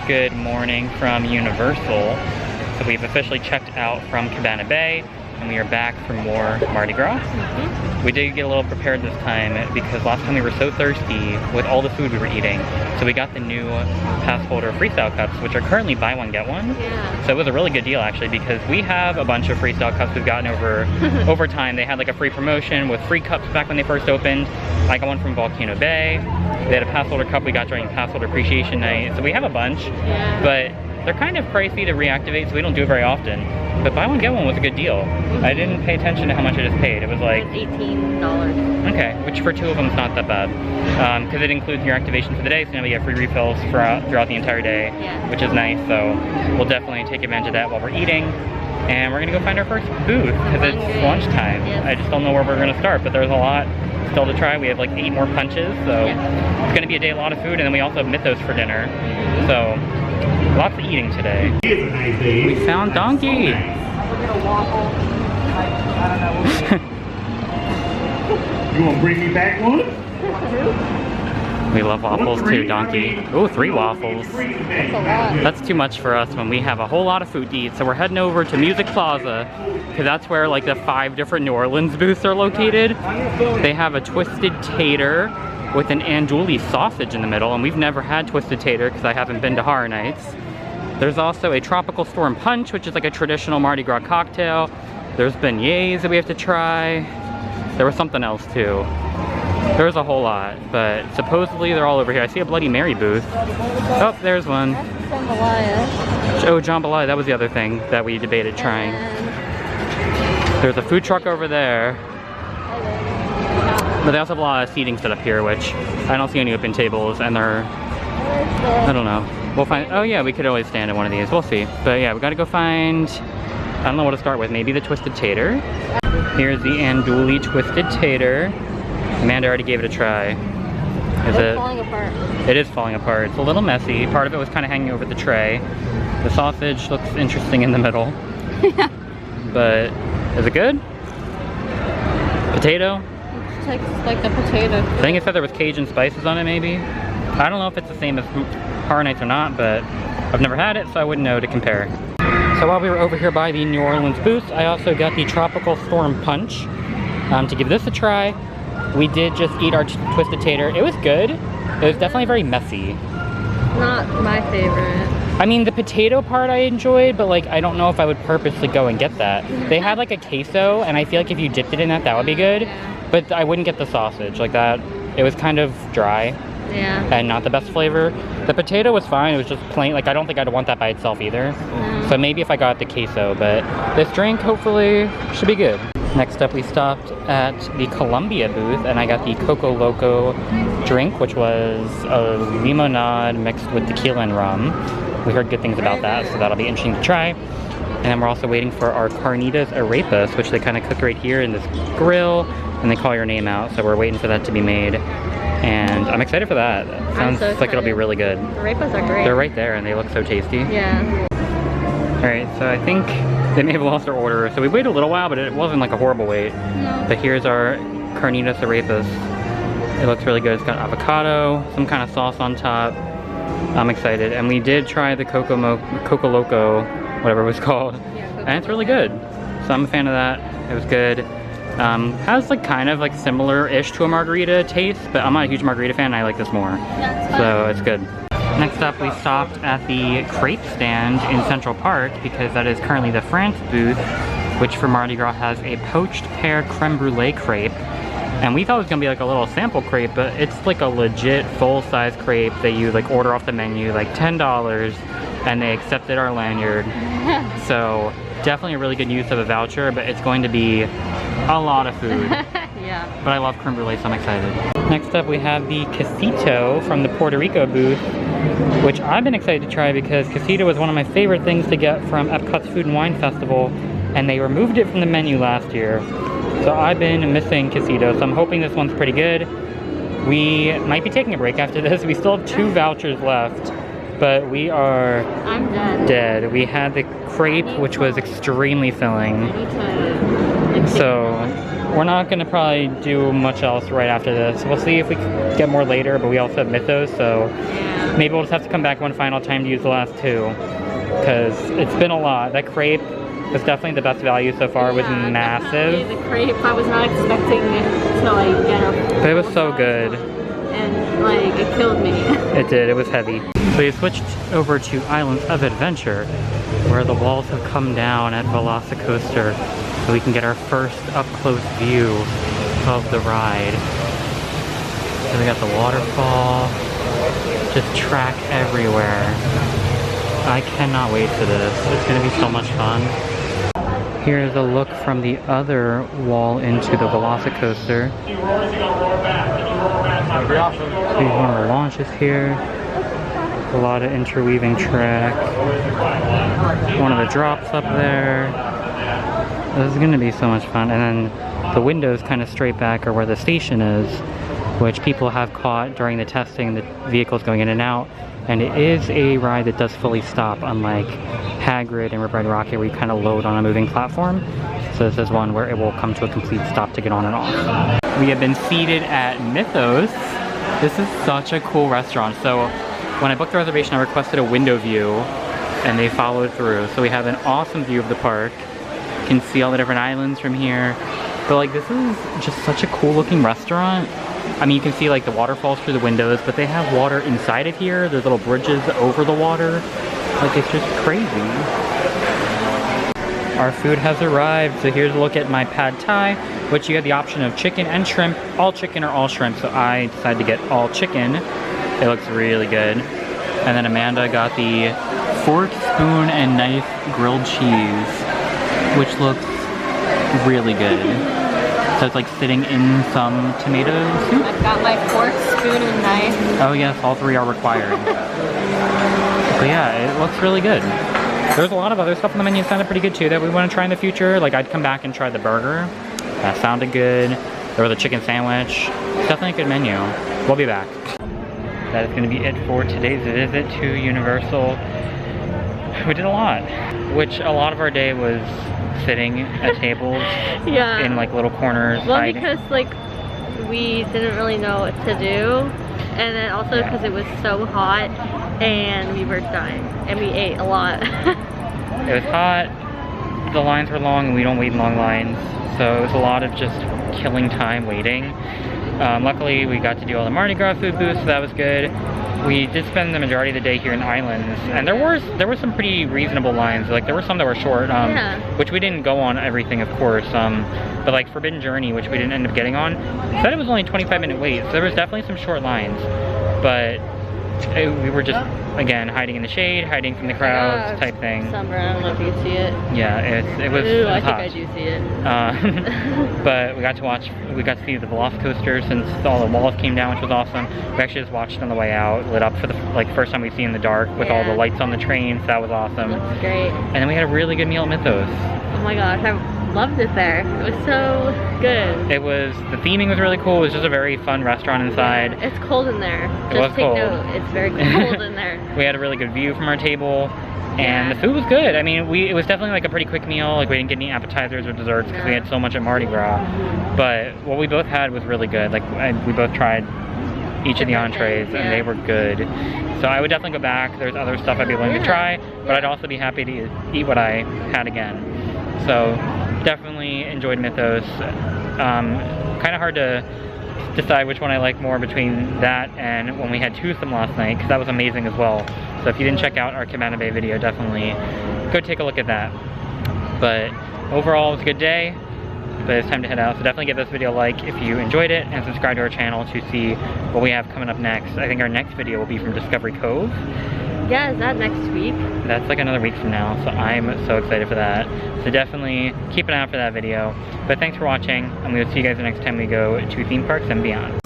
Good morning from Universal. So we've officially checked out from Cabana Bay and we are back for more Mardi Gras. We did get a little prepared this time because last time we were so thirsty with all the food we were eating. So we got the new pass holder freestyle cups, which are currently buy one get one. Yeah. So it was a really good deal actually, because we have a bunch of freestyle cups we've gotten over time. They had like a free promotion with free cups back when they first opened. I got one from Volcano Bay. They had a pass holder cup we got during pass holder appreciation night. So we have a bunch, but they're kind of pricey to reactivate, so we don't do it very often. But buy one get one was a good deal. I didn't pay attention to how much I just paid. It was like $18. Okay, which for two of them is not that bad. Because it includes your activation for the day, so now we get free refills throughout the entire day, which is nice. So we'll definitely take advantage of that while we're eating. And we're gonna go find our first booth, because it's lunchtime. I just don't know where we're gonna start, but there's a lot still to try. We have like 8 more punches, so it's gonna be a day, a lot of food, and then we also have Mythos for dinner. So lots of eating today. We found Donkey. You wanna bring me back one? We love waffles too, Donkey. Oh, 3 waffles. That's too much for us when we have a whole lot of food to eat. So we're heading over to Music Plaza, because that's where like the 5 different New Orleans booths are located. They have a Twisted Tater with an andouille sausage in the middle, and we've never had Twisted Tater because I haven't been to Horror Nights. There's also a Tropical Storm Punch, which is like a traditional Mardi Gras cocktail. There's beignets that we have to try. There was something else too. There's a whole lot, but supposedly they're all over here. I see a Bloody Mary booth. Oh, there's one. Oh, jambalaya, that was the other thing that we debated trying. There's a food truck over there. But they also have a lot of seating set up here, which I don't see any open tables, and they're, I don't know. We'll find, oh yeah, we could always stand at one of these. We'll see. But yeah, we gotta go find, I don't know what to start with. Maybe the Twisted Tater. Here's the andouille Twisted Tater. Amanda already gave it a try. Is it? Falling apart. It is falling apart. It's a little messy. Part of it was kind of hanging over the tray. The sausage looks interesting in the middle. But is it good? Potato? It tastes like the potato. I think it said there was Cajun spices on it, maybe. I don't know if it's the same as Horror Nights or not, but I've never had it, so I wouldn't know to compare. So while we were over here by the New Orleans booth, I also got the Tropical Storm Punch to give this a try. We did just eat our Twisted Tater. It was good. It was definitely very messy. Not my favorite. I mean, the potato part I enjoyed, but like, I don't know if I would purposely go and get that. They had like a queso, and I feel like if you dipped it in that, that would be good. But I wouldn't get the sausage like that. It was kind of dry. Yeah. And not the best flavor. The potato was fine. It was just plain. Like, I don't think I'd want that by itself either. So maybe if I got the queso, but this drink hopefully should be good. Next up, we stopped at the Columbia booth, and I got the Coco Loco drink, which was a limonade mixed with tequila and rum. We heard good things about that, so that'll be interesting to try. And then we're also waiting for our carnitas arepas, which they kind of cook right here in this grill, and they call your name out, so we're waiting for that to be made. And I'm excited for that. Sounds like it'll be really good. The arepas are great. They're right there, and they look so tasty. Yeah. Alright, so I think they may have lost our order. So we waited a little while, but it wasn't like a horrible wait. No. But here's our carnitas arepas. It looks really good. It's got avocado, some kind of sauce on top. I'm excited. And we did try the Coco Loco, whatever it was called. And it's really good. So I'm a fan of that. It was good. Has like kind of like similar-ish to a margarita taste, but I'm not a huge margarita fan, and I like this more. So it's good. Next up, we stopped at the crepe stand in Central Park, because that is currently the France booth, which for Mardi Gras has a poached pear creme brulee crepe. And we thought it was gonna be like a little sample crepe, but it's like a legit full-size crepe that you like order off the menu, like $10, and they accepted our lanyard. So definitely a really good use of a voucher, but it's going to be a lot of food. Yeah. But I love creme brulee, so I'm excited. Next up, we have the Quesito from the Puerto Rico booth, which I've been excited to try because Quesito was one of my favorite things to get from Epcot's Food and Wine Festival, and they removed it from the menu last year. So I've been missing Quesito, so I'm hoping this one's pretty good. We might be taking a break after this. We still have 2 vouchers left, but we are dead. We had the crepe, which was extremely filling. So we're not gonna probably do much else right after this. We'll see if we can get more later, but we also have Mythos, so Maybe we'll just have to come back one final time to use the last two, because it's been a lot. That crepe was definitely the best value so far. It was massive. The crepe, I was not expecting it to like get a... But it was so good. And like, it killed me. It did, it was heavy. So we switched over to Islands of Adventure, where the walls have come down at VelociCoaster, so we can get our first up-close view of the ride. So we got the waterfall, just track everywhere. I cannot wait for this. It's gonna be so much fun. Here's a look from the other wall into the VelociCoaster. Here's one of the launches here. A lot of interweaving track. One of the drops up there. This is gonna be so much fun. And then the windows kind of straight back are where the station is, which people have caught during the testing, the vehicles going in and out. And it is a ride that does fully stop, unlike Hagrid and Rip Ride Rocket, where you kind of load on a moving platform. So this is one where it will come to a complete stop to get on and off. We have been seated at Mythos. This is such a cool restaurant. So when I booked the reservation, I requested a window view, and they followed through. So we have an awesome view of the park. You can see all the different islands from here. But like, this is just such a cool looking restaurant. I mean, you can see like the waterfalls through the windows, but they have water inside of here. There's little bridges over the water. Like, it's just crazy. Our food has arrived, so here's a look at my pad thai, which you have the option of chicken and shrimp, all chicken or all shrimp, so I decided to get all chicken. It looks really good. And then Amanda got the fork, spoon, and knife grilled cheese, which looks really good. So it's like sitting in some tomato soup. I've got my fork, spoon, and knife. Oh yes, all three are required. But yeah, it looks really good. There's a lot of other stuff on the menu that sounded pretty good too that we want to try in the future. Like, I'd come back and try the burger. That sounded good. There was a chicken sandwich. Definitely a good menu. We'll be back. That is going to be it for today's visit to Universal. We did a lot, which a lot of our day was sitting at tables in like little corners. Well, because like we didn't really know what to do, and then also because it was so hot and we were dying and we ate a lot. It was hot, the lines were long, and we don't wait in long lines, so it was a lot of just killing time waiting. Luckily we got to do all the Mardi Gras food booths, so that was good. We did spend the majority of the day here in Islands, and there were some pretty reasonable lines. Like, there were some that were short, which we didn't go on everything, of course. But like Forbidden Journey, which we didn't end up getting on, said it was only a 25-minute wait, so there was definitely some short lines. But we were just, again, hiding in the shade, hiding from the crowds, type thing. Summer, I don't know if you see it. Yeah, it was Ooh, hot. I think I do see it. But we got to see the VelociCoaster since all the walls came down, which was awesome. We actually just watched it on the way out, lit up for the first time we've seen in the dark with all the lights on the train, so that was awesome. That's great. And then we had a really good meal at Mythos. Oh my gosh, I loved it there. It was so good. The theming was really cool. It was just a very fun restaurant inside. Yeah, it's cold in there. Just take cold. note, it's very cold in there. We had a really good view from our table. And the food was good. I mean, it was definitely like a pretty quick meal. Like, we didn't get any appetizers or desserts because we had so much at Mardi Gras. But what we both had was really good. Like, we both tried each of the entrees, and they were good. So I would definitely go back. There's other stuff I'd be willing to try, but I'd also be happy to eat what I had again. So definitely enjoyed Mythos. Kind of hard to decide which one I like more between that and when we had Twosome last night, because that was amazing as well. So if you didn't check out our Cabana Bay video, definitely go take a look at that. But overall, it was a good day, but it's time to head out. So definitely give this video a like if you enjoyed it, and subscribe to our channel to see what we have coming up next. I think our next video will be from Discovery Cove. Yeah, is that next week? That's like another week from now, so I'm so excited for that. So definitely keep an eye out for that video. But thanks for watching, and we will see you guys the next time we go to theme parks and beyond.